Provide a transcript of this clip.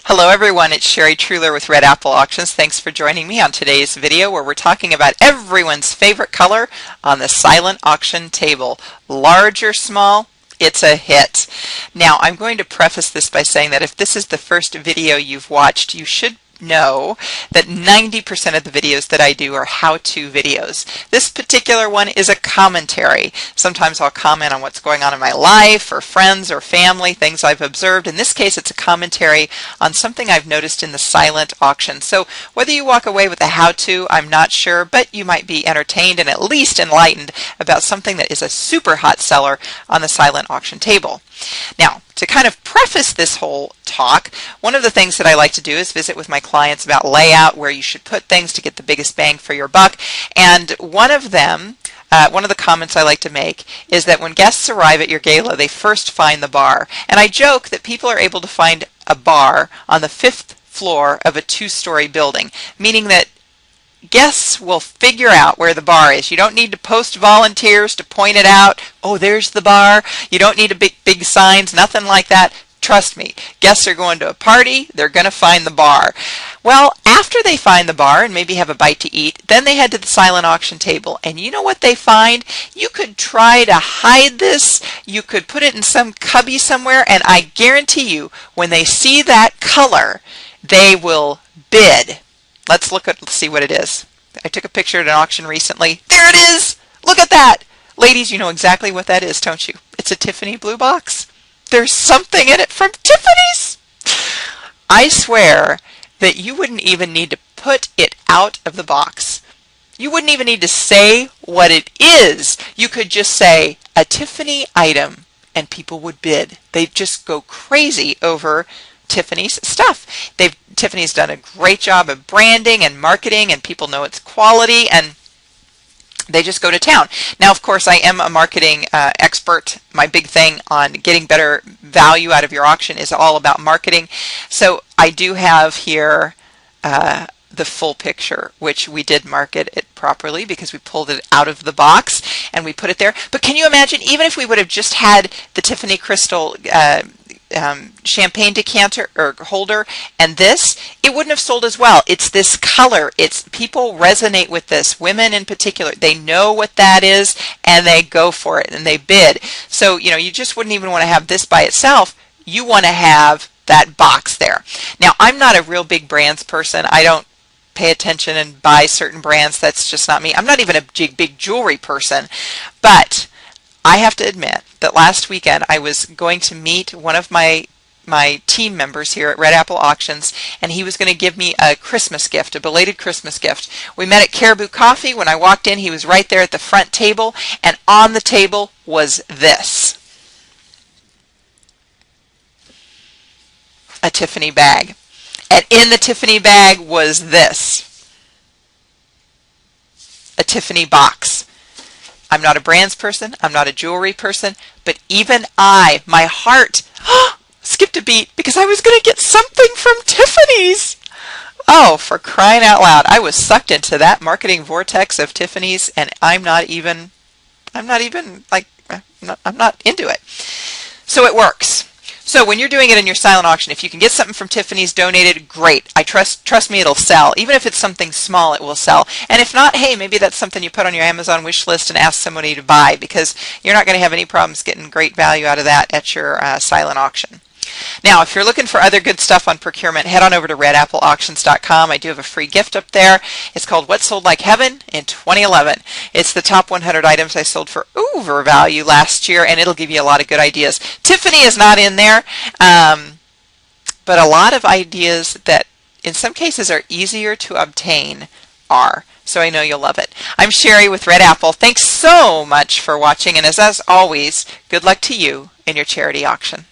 Hello everyone, it's Sherry Truler with Red Apple Auctions. Thanks for joining me on today's video where we're talking about everyone's favorite color on the silent auction table. Large or small, it's a hit. Now I'm going to preface this by saying that if this is the first video you've watched, you should know that 90% of the videos that I do are how-to videos. This particular one is a commentary. Sometimes I'll comment on what's going on in my life or friends or family, things I've observed. In this case, it's a commentary on something I've noticed in the silent auction. So whether you walk away with a how-to, I'm not sure, but you might be entertained and at least enlightened about something that is a super hot seller on the silent auction table. Now, to kind of preface this whole talk, one of the things that I like to do is visit with my clients about layout, where you should put things to get the biggest bang for your buck. And one of the comments I like to make is that when guests arrive at your gala, they first find the bar. And I joke that people are able to find a bar on the 5th floor of a 2-story building, meaning that guests will figure out where the bar is. You don't need to post volunteers to point it out. Oh, there's the bar. You don't need big signs, nothing like that. Trust me, guests are going to a party, they're going to find the bar. Well, after they find the bar and maybe have a bite to eat, then they head to the silent auction table. And you know what they find? You could try to hide this, you could put it in some cubby somewhere, and I guarantee you, when they see that color, they will bid. Let's see what it is. I took a picture at an auction recently. There it is! Look at that! Ladies, you know exactly what that is, don't you? It's a Tiffany blue box. There's something in it from Tiffany's! I swear that you wouldn't even need to put it out of the box. You wouldn't even need to say what it is. You could just say, a Tiffany item, and people would bid. They'd just go crazy over Tiffany's stuff. Tiffany's done a great job of branding and marketing, and people know its quality, and they just go to town. Now, of course, I am a marketing expert. My big thing on getting better value out of your auction is all about marketing. So I do have here the full picture, which we did market it properly because we pulled it out of the box and we put it there. But can you imagine, even if we would have just had the Tiffany crystal champagne decanter or holder and this, it wouldn't have sold as well. It's this color. People resonate with this. Women in particular, they know what that is and they go for it and they bid. So, you know, you just wouldn't even want to have this by itself. You want to have that box there. Now, I'm not a real big brands person. I don't pay attention and buy certain brands. That's just not me. I'm not even a big jewelry person, but I have to admit that last weekend I was going to meet one of my team members here at Red Apple Auctions, and he was going to give me a Christmas gift, a belated Christmas gift. We met at Caribou Coffee. When I walked in, he was right there at the front table, and on the table was this. A Tiffany bag. And in the Tiffany bag was this. A Tiffany box. I'm not a brands person, I'm not a jewelry person, but even my heart skipped a beat because I was going to get something from Tiffany's. Oh, for crying out loud. I was sucked into that marketing vortex of Tiffany's, and I'm not into it. So it works. So when you're doing it in your silent auction, if you can get something from Tiffany's donated, great. I trust me, it'll sell. Even if it's something small, it will sell. And if not, hey, maybe that's something you put on your Amazon wish list and ask somebody to buy, because you're not going to have any problems getting great value out of that at your silent auction. Now, if you're looking for other good stuff on procurement, head on over to redappleauctions.com. I do have a free gift up there. It's called What Sold Like Heaven in 2011. It's the top 100 items I sold for overvalue last year, and it'll give you a lot of good ideas. Tiffany is not in there, but a lot of ideas that in some cases are easier to obtain are. So I know you'll love it. I'm Sherry with Red Apple. Thanks so much for watching, and as always, good luck to you in your charity auction.